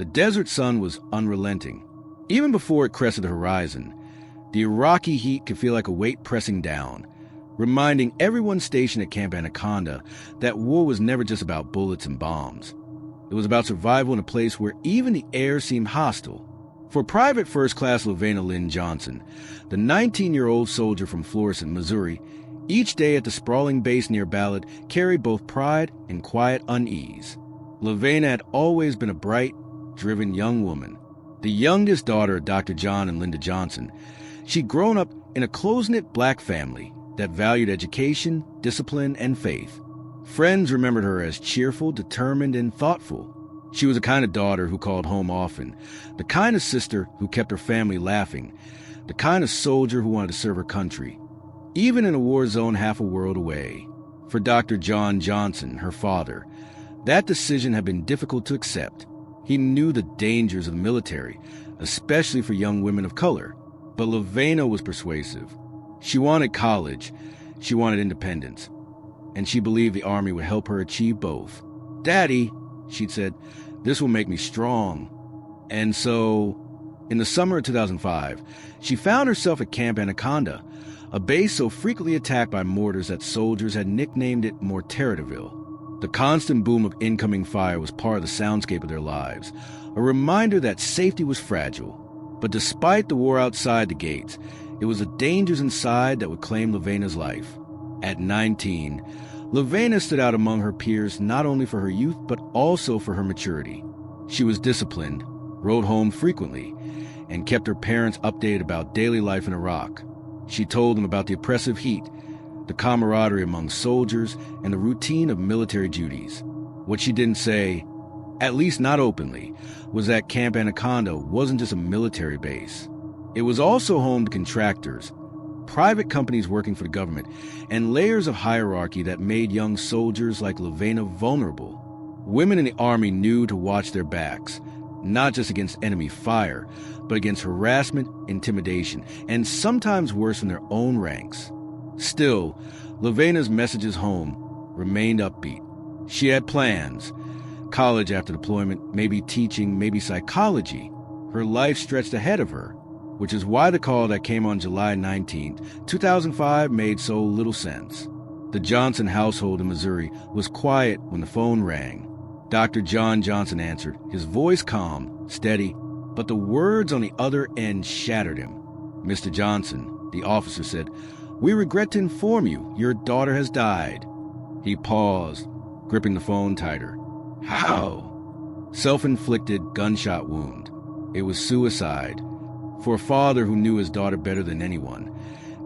The desert sun was unrelenting. Even before it crested the horizon, the Iraqi heat could feel like a weight pressing down, reminding everyone stationed at Camp Anaconda that war was never just about bullets and bombs. It was about survival in a place where even the air seemed hostile. For Private First Class LaVena Johnson, the 19-year-old soldier from Florissant, Missouri, each day at the sprawling base near Ballard carried both pride and quiet unease. LaVena had always been a bright, driven young woman. The youngest daughter of Dr. John and Linda Johnson, she'd grown up in a close-knit black family that valued education, discipline, and faith. Friends remembered her as cheerful, determined, and thoughtful. She was the kind of daughter who called home often, the kind of sister who kept her family laughing, the kind of soldier who wanted to serve her country, even in a war zone half a world away. For Dr. John Johnson, her father, that decision had been difficult to accept. He knew the dangers of the military, especially for young women of color. But LaVena was persuasive. She wanted college, she wanted independence, and she believed the Army would help her achieve both. "Daddy," she'd said, "this will make me strong." And so, in the summer of 2005, she found herself at Camp Anaconda, a base so frequently attacked by mortars that soldiers had nicknamed it Mortaritaville. The constant boom of incoming fire was part of the soundscape of their lives, a reminder that safety was fragile. But despite the war outside the gates, it was the dangers inside that would claim LaVena's life. At 19, LaVena stood out among her peers not only for her youth, but also for her maturity. She was disciplined, rode home frequently, and kept her parents updated about daily life in Iraq. She told them about the oppressive heat, the camaraderie among soldiers, and the routine of military duties. What she didn't say, at least not openly, was that Camp Anaconda wasn't just a military base. It was also home to contractors, private companies working for the government, and layers of hierarchy that made young soldiers like LaVena vulnerable. Women in the Army knew to watch their backs, not just against enemy fire, but against harassment, intimidation, and sometimes worse from their own ranks. Still, LaVena's messages home remained upbeat. She had plans. College after deployment, maybe teaching, maybe psychology. Her life stretched ahead of her, which is why the call that came on July 19, 2005 made so little sense. The Johnson household in Missouri was quiet when the phone rang. Dr. John Johnson answered, his voice calm, steady, but the words on the other end shattered him. "Mr. Johnson," the officer said, "we regret to inform you your daughter has died." He paused, gripping the phone tighter. "How?" "Self-inflicted gunshot wound. It was suicide." For a father who knew his daughter better than anyone,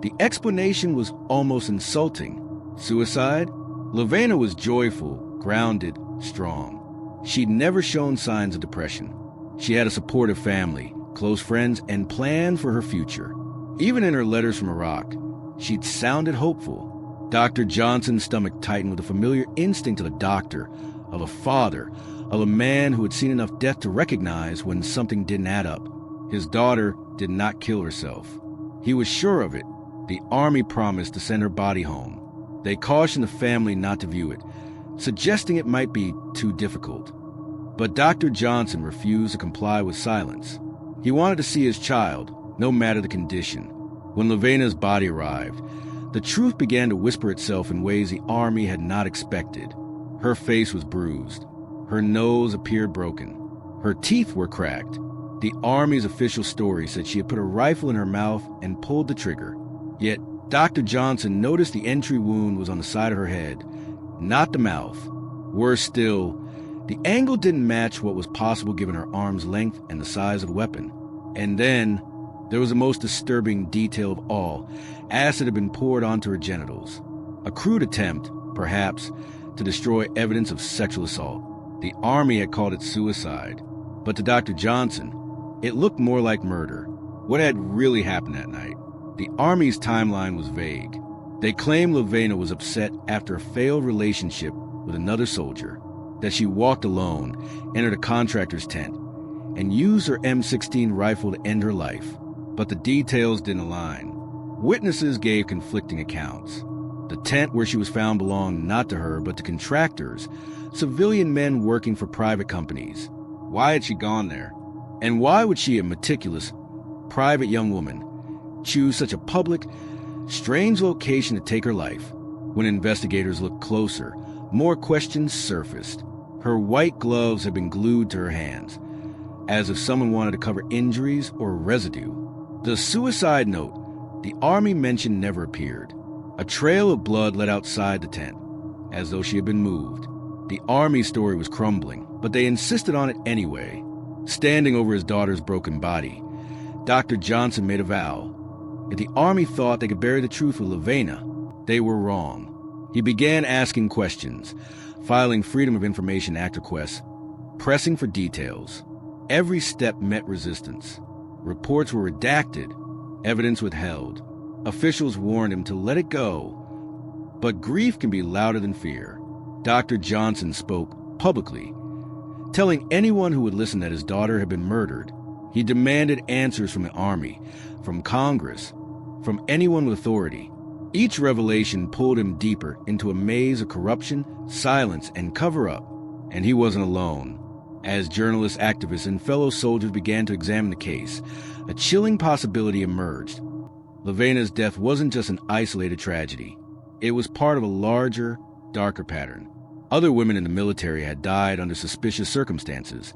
the explanation was almost insulting. Suicide? LaVena was joyful, grounded, strong. She'd never shown signs of depression. She had a supportive family, close friends, and planned for her future. Even in her letters from Iraq, she'd sounded hopeful. Dr. Johnson's stomach tightened with a familiar instinct of a doctor, of a father, of a man who had seen enough death to recognize when something didn't add up. His daughter did not kill herself. He was sure of it. The Army promised to send her body home. They cautioned the family not to view it, suggesting it might be too difficult. But Dr. Johnson refused to comply with silence. He wanted to see his child, no matter the condition. When LaVena's body arrived, the truth began to whisper itself in ways the Army had not expected. Her face was bruised. Her nose appeared broken. Her teeth were cracked. The Army's official story said she had put a rifle in her mouth and pulled the trigger. Yet Dr. Johnson noticed the entry wound was on the side of her head, not the mouth. Worse still, the angle didn't match what was possible given her arm's length and the size of the weapon. And then, there was the most disturbing detail of all. Acid had been poured onto her genitals. A crude attempt, perhaps, to destroy evidence of sexual assault. The Army had called it suicide. But to Dr. Johnson, it looked more like murder. What had really happened that night? The Army's timeline was vague. They claimed LaVena was upset after a failed relationship with another soldier, that she walked alone, entered a contractor's tent, and used her M16 rifle to end her life. But the details didn't align. Witnesses gave conflicting accounts. The tent where she was found belonged not to her, but to contractors, civilian men working for private companies. Why had she gone there? And why would she, a meticulous, private young woman, choose such a public, strange location to take her life? When investigators looked closer, more questions surfaced. Her white gloves had been glued to her hands, as if someone wanted to cover injuries or residue. The suicide note the Army mentioned never appeared. A trail of blood led outside the tent, as though she had been moved. The Army story was crumbling, but they insisted on it anyway. Standing over his daughter's broken body, Dr. Johnson made a vow. If the Army thought they could bury the truth with LaVena, they were wrong. He began asking questions, filing Freedom of Information Act requests, pressing for details. Every step met resistance. Reports were redacted, evidence withheld. Officials warned him to let it go. But grief can be louder than fear. Dr. Johnson spoke publicly, telling anyone who would listen that his daughter had been murdered. He demanded answers from the Army, from Congress, from anyone with authority. Each revelation pulled him deeper into a maze of corruption, silence, and cover-up. And he wasn't alone. As journalists, activists, and fellow soldiers began to examine the case, a chilling possibility emerged. LaVena's death wasn't just an isolated tragedy. It was part of a larger, darker pattern. Other women in the military had died under suspicious circumstances,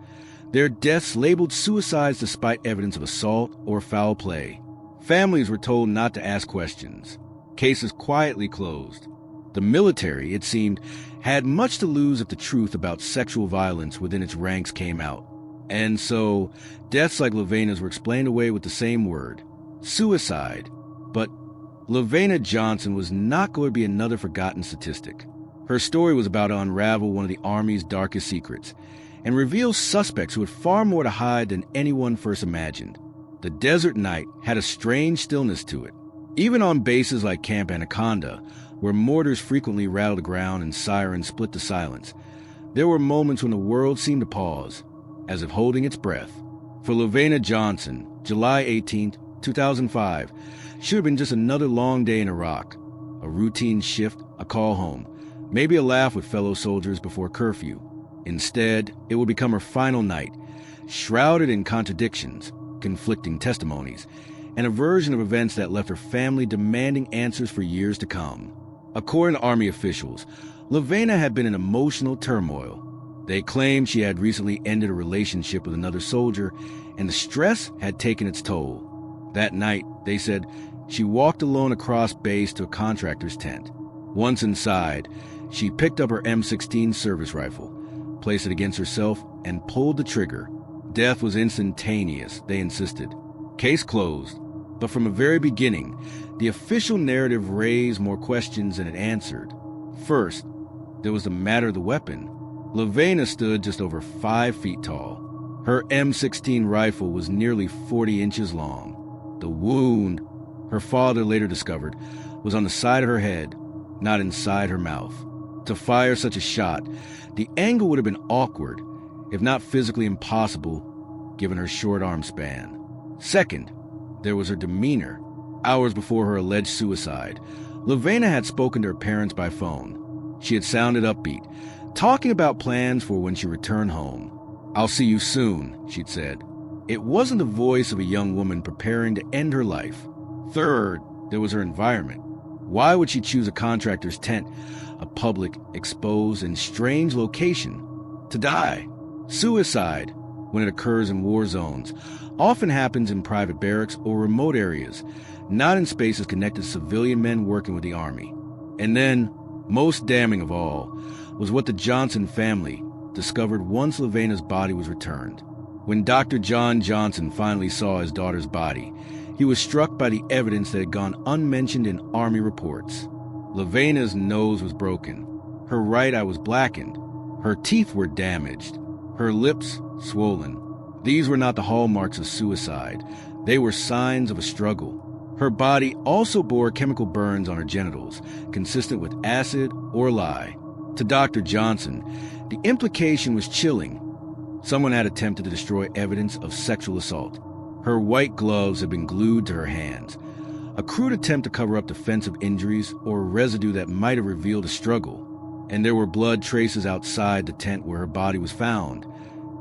their deaths labeled suicides despite evidence of assault or foul play. Families were told not to ask questions. Cases quietly closed. The military, it seemed, had much to lose if the truth about sexual violence within its ranks came out. And so, deaths like LaVena's were explained away with the same word, suicide. But LaVena Johnson was not going to be another forgotten statistic. Her story was about to unravel one of the Army's darkest secrets and reveal suspects who had far more to hide than anyone first imagined. The desert night had a strange stillness to it. Even on bases like Camp Anaconda, where mortars frequently rattled the ground and sirens split the silence, there were moments when the world seemed to pause, as if holding its breath. For LaVena Johnson, July 18, 2005, should have been just another long day in Iraq, a routine shift, a call home, maybe a laugh with fellow soldiers before curfew. Instead, it would become her final night, shrouded in contradictions, conflicting testimonies, and a version of events that left her family demanding answers for years to come. According to Army officials, LaVena had been in emotional turmoil. They claimed she had recently ended a relationship with another soldier, and the stress had taken its toll. That night, they said, she walked alone across base to a contractor's tent. Once inside, she picked up her M16 service rifle, placed it against herself, and pulled the trigger. Death was instantaneous, they insisted. Case closed. But from the very beginning, the official narrative raised more questions than it answered. First, there was the matter of the weapon. LaVena stood just over 5 feet tall. Her M16 rifle was nearly 40 inches long. The wound, her father later discovered, was on the side of her head, not inside her mouth. To fire such a shot, the angle would have been awkward, if not physically impossible, given her short arm span. Second, there was her demeanor. Hours before her alleged suicide, LaVena had spoken to her parents by phone. She had sounded upbeat, talking about plans for when she returned home. "I'll see you soon," she'd said. It wasn't the voice of a young woman preparing to end her life. Third, there was her environment. Why would she choose a contractor's tent, a public, exposed, and strange location, to die? Suicide, when it occurs in war zones, often happens in private barracks or remote areas, not in spaces connected to civilian men working with the Army. And then, most damning of all, was what the Johnson family discovered once LaVena's body was returned. When Dr. John Johnson finally saw his daughter's body, he was struck by the evidence that had gone unmentioned in Army reports. LaVena's nose was broken. Her right eye was blackened. Her teeth were damaged. Her lips swollen. These were not the hallmarks of suicide. They were signs of a struggle. Her body also bore chemical burns on her genitals, consistent with acid or lye. To Dr. Johnson, the implication was chilling. Someone had attempted to destroy evidence of sexual assault. Her white gloves had been glued to her hands, a crude attempt to cover up defensive injuries or residue that might have revealed a struggle. And there were blood traces outside the tent where her body was found,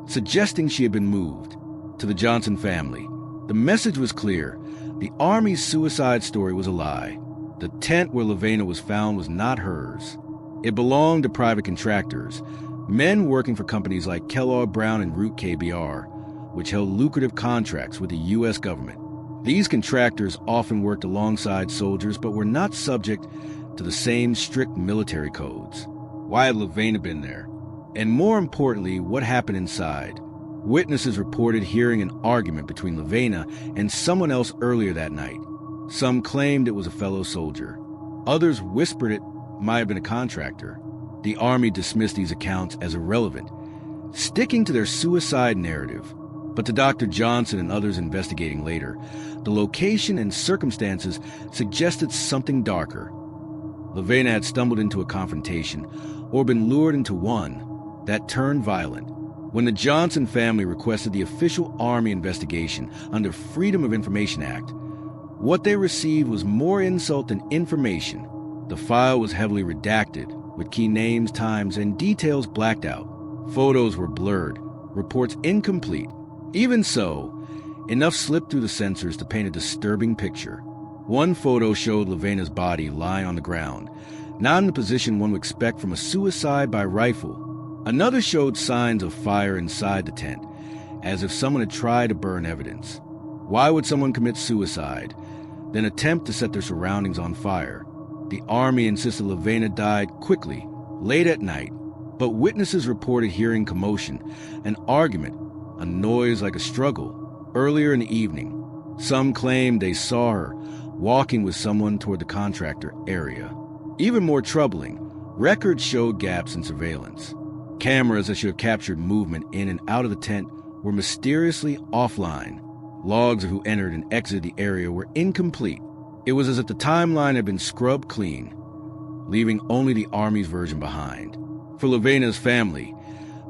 suggesting she had been moved. To the Johnson family, the message was clear. The Army's suicide story was a lie. The tent where LaVena was found was not hers. It belonged to private contractors, men working for companies like Kellogg Brown and Root KBR, which held lucrative contracts with the U.S. government. These contractors often worked alongside soldiers but were not subject to the same strict military codes. Why had LaVena been there? And more importantly, what happened inside? Witnesses reported hearing an argument between LaVena and someone else earlier that night. Some claimed it was a fellow soldier. Others whispered it might have been a contractor. The Army dismissed these accounts as irrelevant, sticking to their suicide narrative. But to Dr. Johnson and others investigating later, the location and circumstances suggested something darker. LaVena had stumbled into a confrontation or been lured into one that turned violent. When the Johnson family requested the official Army investigation under Freedom of Information Act, what they received was more insult than information. The file was heavily redacted, with key names, times, and details blacked out. Photos were blurred, reports incomplete. Even so, enough slipped through the censors to paint a disturbing picture. One photo showed LaVena's body lying on the ground, not in the position one would expect from a suicide by rifle. Another showed signs of fire inside the tent, as if someone had tried to burn evidence. Why would someone commit suicide, then attempt to set their surroundings on fire? The Army insisted LaVena died quickly, late at night, but witnesses reported hearing commotion, an argument, a noise like a struggle, earlier in the evening. Some claimed they saw her walking with someone toward the contractor area. Even more troubling, records showed gaps in surveillance. Cameras that should have captured movement in and out of the tent were mysteriously offline. Logs of who entered and exited the area were incomplete. It was as if the timeline had been scrubbed clean, leaving only the Army's version behind. For LaVena's family,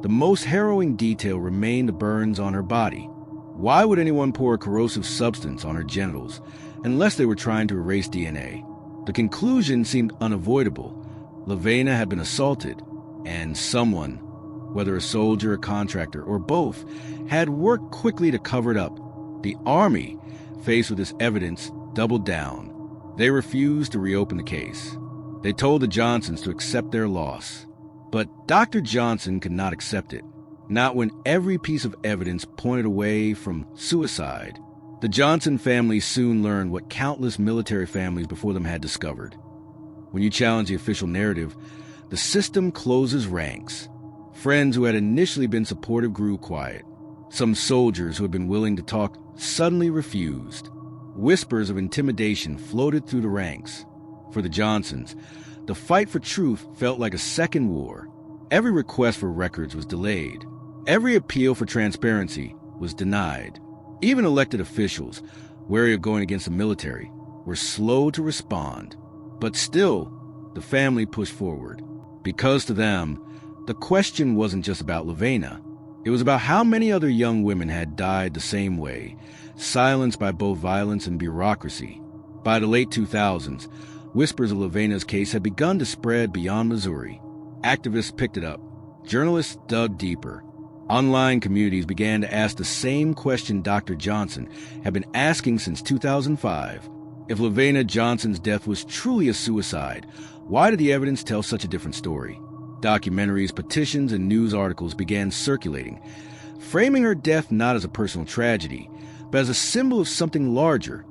the most harrowing detail remained the burns on her body. Why would anyone pour a corrosive substance on her genitals unless they were trying to erase DNA? The conclusion seemed unavoidable. LaVena had been assaulted, and someone, whether a soldier, a contractor, or both, had worked quickly to cover it up. The Army, faced with this evidence, doubled down. They refused to reopen the case. They told the Johnsons to accept their loss. But Dr. Johnson could not accept it, not when every piece of evidence pointed away from suicide. The Johnson family soon learned what countless military families before them had discovered. When you challenge the official narrative, the system closes ranks. Friends who had initially been supportive grew quiet. Some soldiers who had been willing to talk suddenly refused. Whispers of intimidation floated through the ranks. For the Johnsons, the fight for truth felt like a second war. Every request for records was delayed. Every appeal for transparency was denied. Even elected officials, wary of going against the military, were slow to respond. But still, the family pushed forward. Because to them, the question wasn't just about LaVena. It was about how many other young women had died the same way, silenced by both violence and bureaucracy. By the late 2000s, whispers of LaVena's case had begun to spread beyond Missouri. Activists picked it up. Journalists dug deeper. Online communities began to ask the same question Dr. Johnson had been asking since 2005. If LaVena Johnson's death was truly a suicide, why did the evidence tell such a different story? Documentaries, petitions, and news articles began circulating, framing her death not as a personal tragedy, but as a symbol of something larger,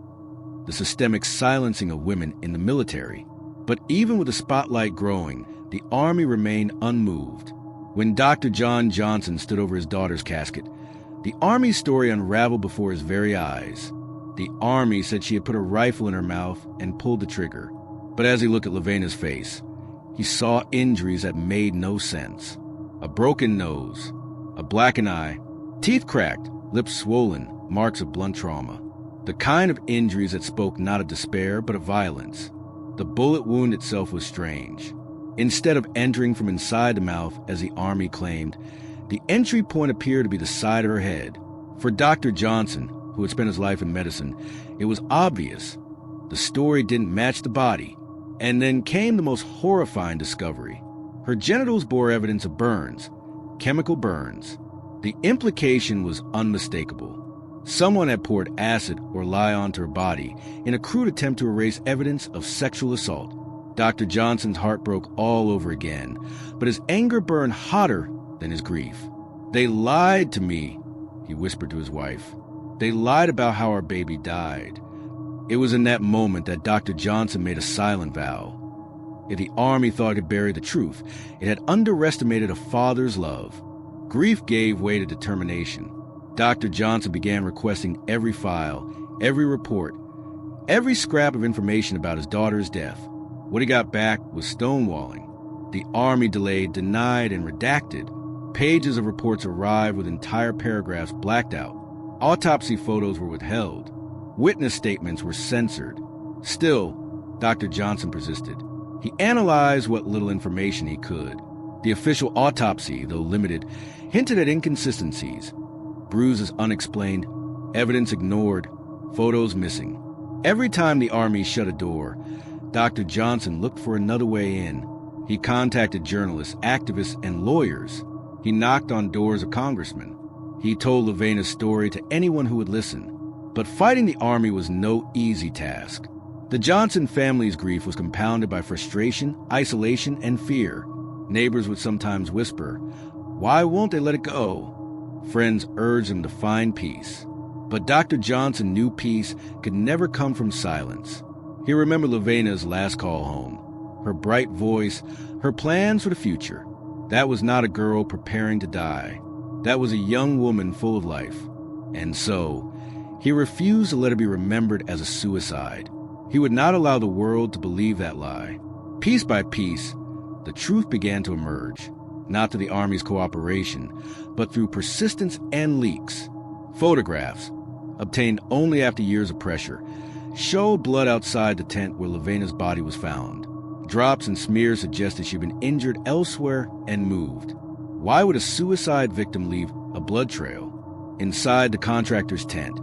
the systemic silencing of women in the military. But even with the spotlight growing, the Army remained unmoved. When Dr. John Johnson stood over his daughter's casket, the Army's story unraveled before his very eyes. The Army said she had put a rifle in her mouth and pulled the trigger. But as he looked at LaVena's face, he saw injuries that made no sense. A broken nose, a blackened eye, teeth cracked, lips swollen, marks of blunt trauma. The kind of injuries that spoke not of despair, but of violence. The bullet wound itself was strange. Instead of entering from inside the mouth, as the Army claimed, the entry point appeared to be the side of her head. For Dr. Johnson, who had spent his life in medicine, it was obvious. The story didn't match the body. And then came the most horrifying discovery. Her genitals bore evidence of burns, chemical burns. The implication was unmistakable. Someone had poured acid or lye onto her body in a crude attempt to erase evidence of sexual assault. Dr. Johnson's heart broke all over again, but his anger burned hotter than his grief. "They lied to me," he whispered to his wife. "They lied about how our baby died." It was in that moment that Dr. Johnson made a silent vow. If the Army thought it could bury the truth, it had underestimated a father's love. Grief gave way to determination. Dr. Johnson began requesting every file, every report, every scrap of information about his daughter's death. What he got back was stonewalling. The Army delayed, denied, and redacted. Pages of reports arrived with entire paragraphs blacked out. Autopsy photos were withheld. Witness statements were censored. Still, Dr. Johnson persisted. He analyzed what little information he could. The official autopsy, though limited, hinted at inconsistencies. Bruises unexplained, evidence ignored, photos missing. Every time the Army shut a door, Dr. Johnson looked for another way in. He contacted journalists, activists, and lawyers. He knocked on doors of congressmen. He told LaVena's story to anyone who would listen. But fighting the Army was no easy task. The Johnson family's grief was compounded by frustration, isolation, and fear. Neighbors would sometimes whisper, "Why won't they let it go?" Friends urged him to find peace. But Dr. Johnson knew peace could never come from silence. He remembered LaVena's last call home, her bright voice, her plans for the future. That was not a girl preparing to die. That was a young woman full of life. And so, he refused to let her be remembered as a suicide. He would not allow the world to believe that lie. Piece by piece, the truth began to emerge, not through the Army's cooperation, but through persistence and leaks. Photographs, obtained only after years of pressure, showed blood outside the tent where LaVena's body was found. Drops and smears suggested she'd been injured elsewhere and moved. Why would a suicide victim leave a blood trail? Inside the contractor's tent,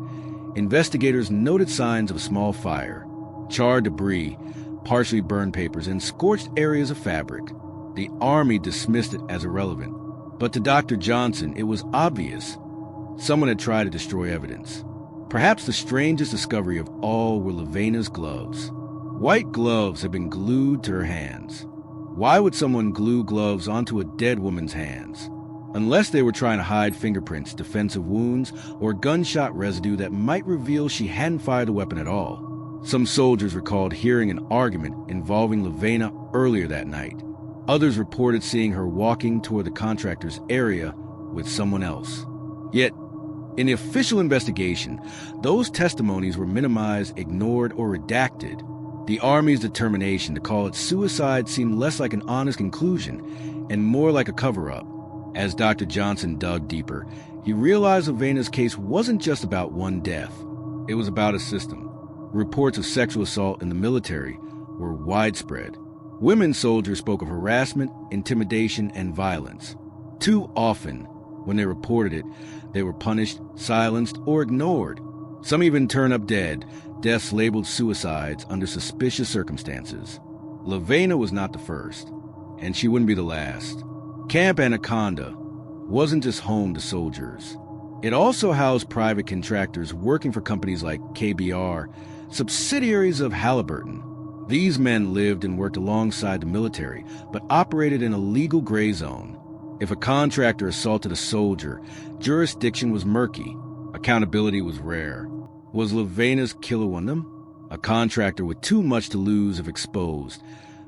investigators noted signs of a small fire, charred debris, partially burned papers, and scorched areas of fabric. The Army dismissed it as irrelevant. But to Dr. Johnson, it was obvious. Someone had tried to destroy evidence. Perhaps the strangest discovery of all were LaVena's gloves. White gloves had been glued to her hands. Why would someone glue gloves onto a dead woman's hands? Unless they were trying to hide fingerprints, defensive wounds, or gunshot residue that might reveal she hadn't fired the weapon at all. Some soldiers recalled hearing an argument involving LaVena earlier that night. Others reported seeing her walking toward the contractor's area with someone else. Yet, in the official investigation, those testimonies were minimized, ignored, or redacted. The Army's determination to call it suicide seemed less like an honest conclusion and more like a cover-up. As Dr. Johnson dug deeper, he realized LaVena's case wasn't just about one death. It was about a system. Reports of sexual assault in the military were widespread. Women soldiers spoke of harassment, intimidation, and violence. Too often, when they reported it, they were punished, silenced, or ignored. Some even turned up dead, deaths labeled suicides under suspicious circumstances. LaVena was not the first, and she wouldn't be the last. Camp Anaconda wasn't just home to soldiers. It also housed private contractors working for companies like KBR, subsidiaries of Halliburton. These men lived and worked alongside the military, but operated in a legal gray zone. If a contractor assaulted a soldier, jurisdiction was murky. Accountability was rare. Was LaVena's killer one of them? A contractor with too much to lose if exposed,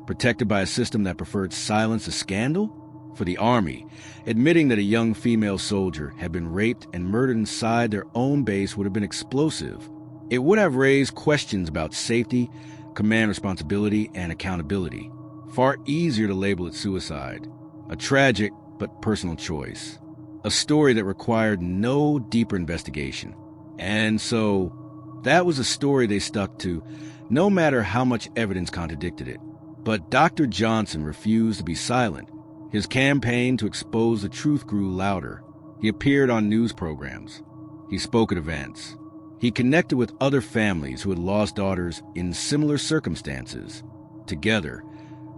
protected by a system that preferred silence to scandal? For the Army, admitting that a young female soldier had been raped and murdered inside their own base would have been explosive. It would have raised questions about safety, command responsibility, and accountability. Far easier to label it suicide. A tragic but personal choice. A story that required no deeper investigation. And so, that was a story they stuck to, no matter how much evidence contradicted it. But Dr. Johnson refused to be silent. His campaign to expose the truth grew louder. He appeared on news programs. He spoke at events. He connected with other families who had lost daughters in similar circumstances. Together,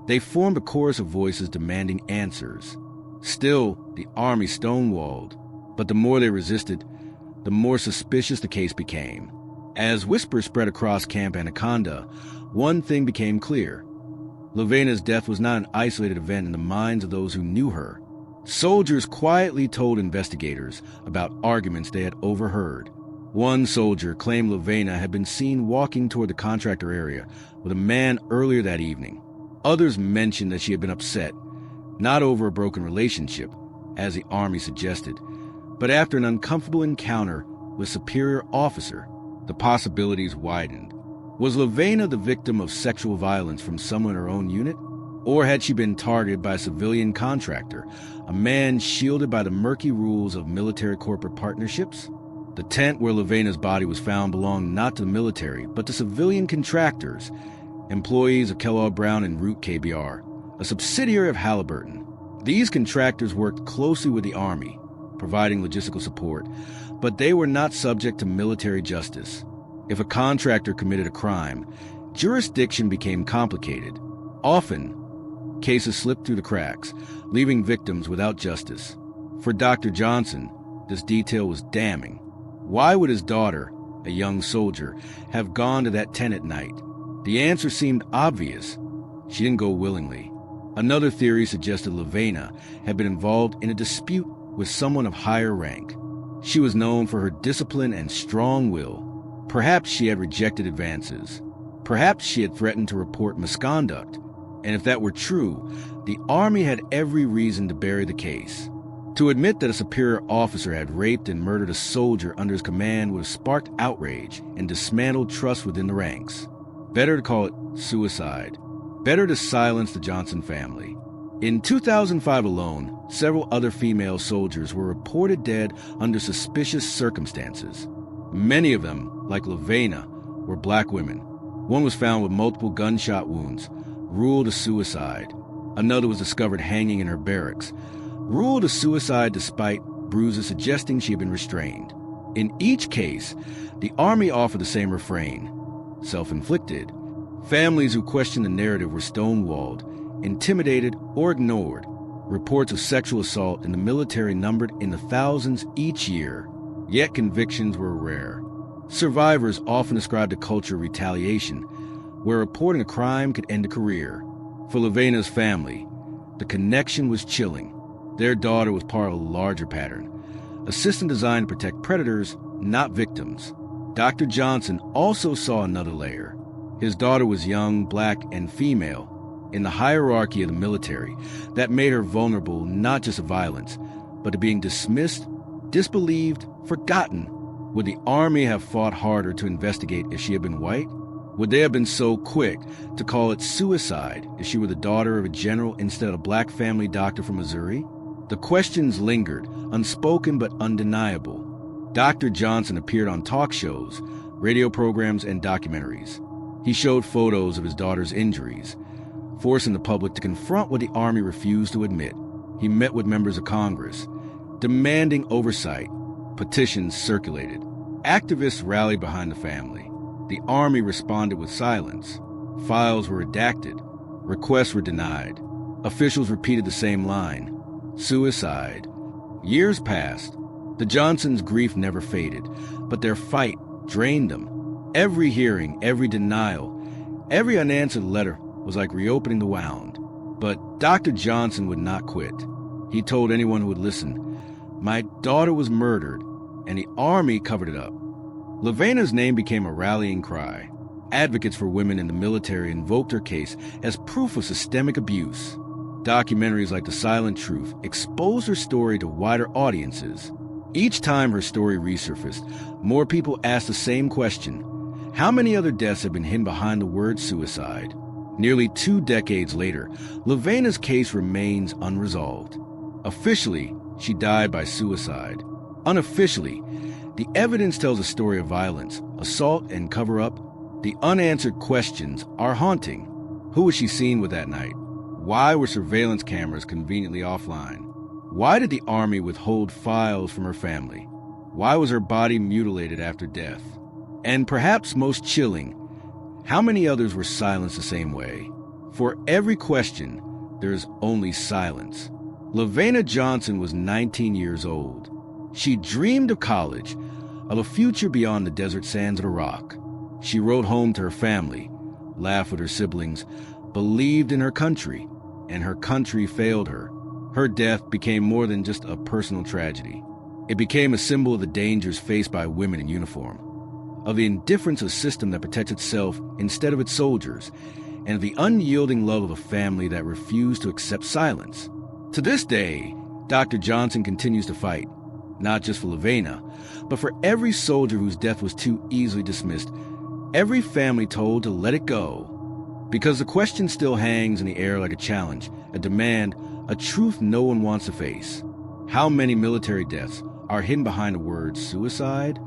they formed a chorus of voices demanding answers. Still, the Army stonewalled. But the more they resisted, the more suspicious the case became. As whispers spread across Camp Anaconda, one thing became clear. LaVena's death was not an isolated event in the minds of those who knew her. Soldiers quietly told investigators about arguments they had overheard. One soldier claimed LaVena had been seen walking toward the contractor area with a man earlier that evening. Others mentioned that she had been upset, not over a broken relationship, as the Army suggested, but after an uncomfortable encounter with a superior officer. The possibilities widened. Was LaVena the victim of sexual violence from someone in her own unit? Or had she been targeted by a civilian contractor, a man shielded by the murky rules of military corporate partnerships? The tent where LaVena's body was found belonged not to the military, but to civilian contractors, employees of Kellogg Brown and Root KBR, a subsidiary of Halliburton. These contractors worked closely with the Army, providing logistical support, but they were not subject to military justice. If a contractor committed a crime, jurisdiction became complicated. Often, cases slipped through the cracks, leaving victims without justice. For Dr. Johnson, this detail was damning. Why would his daughter, a young soldier, have gone to that tent at night? The answer seemed obvious. She didn't go willingly. Another theory suggested LaVena had been involved in a dispute with someone of higher rank. She was known for her discipline and strong will. Perhaps she had rejected advances. Perhaps she had threatened to report misconduct. And if that were true, the Army had every reason to bury the case. To admit that a superior officer had raped and murdered a soldier under his command would have sparked outrage and dismantled trust within the ranks. Better to call it suicide. Better to silence the Johnson family. In 2005 alone, several other female soldiers were reported dead under suspicious circumstances. Many of them, like LaVena, were black women. One was found with multiple gunshot wounds, ruled a suicide. Another was discovered hanging in her barracks, ruled a suicide despite bruises suggesting she had been restrained. In each case, the Army offered the same refrain: self-inflicted. Families who questioned the narrative were stonewalled, intimidated, or ignored. Reports of sexual assault in the military numbered in the thousands each year, yet convictions were rare. Survivors often described a culture of retaliation, where reporting a crime could end a career. For LaVena's family, the connection was chilling. Their daughter was part of a larger pattern, a system designed to protect predators, not victims. Dr. Johnson also saw another layer. His daughter was young, black, and female. In the hierarchy of the military, that made her vulnerable not just to violence, but to being dismissed, disbelieved, forgotten. Would the Army have fought harder to investigate if she had been white? Would they have been so quick to call it suicide if she were the daughter of a general instead of a black family doctor from Missouri? The questions lingered, unspoken but undeniable. Dr. Johnson appeared on talk shows, radio programs, and documentaries. He showed photos of his daughter's injuries, forcing the public to confront what the Army refused to admit. He met with members of Congress, demanding oversight. Petitions circulated. Activists rallied behind the family. The Army responded with silence. Files were redacted. Requests were denied. Officials repeated the same line: suicide. Years passed. The Johnsons' grief never faded, but their fight drained them. Every hearing, every denial, every unanswered letter was like reopening the wound. But Dr. Johnson would not quit. He told anyone who would listen, "My daughter was murdered, and the Army covered it up." LaVena's name became a rallying cry. Advocates for women in the military invoked her case as proof of systemic abuse. Documentaries like The Silent Truth exposed her story to wider audiences. Each time her story resurfaced, more people asked the same question: how many other deaths have been hidden behind the word suicide? Nearly 2 decades later, LaVena's case remains unresolved. Officially, she died by suicide. Unofficially, the evidence tells a story of violence, assault, and cover-up. The unanswered questions are haunting. Who was she seen with that night? Why were surveillance cameras conveniently offline? Why did the Army withhold files from her family? Why was her body mutilated after death? And perhaps most chilling, how many others were silenced the same way? For every question, there is only silence. LaVena Johnson was 19 years old. She dreamed of college, of a future beyond the desert sands of Iraq. She wrote home to her family, laughed with her siblings, believed in her country, and her country failed her. Her death became more than just a personal tragedy. It became a symbol of the dangers faced by women in uniform, of the indifference of a system that protects itself instead of its soldiers, and of the unyielding love of a family that refused to accept silence. To this day, Dr. Johnson continues to fight, not just for LaVena, but for every soldier whose death was too easily dismissed, every family told to let it go. Because the question still hangs in the air like a challenge, a demand, a truth no one wants to face. How many military deaths are hidden behind the words suicide,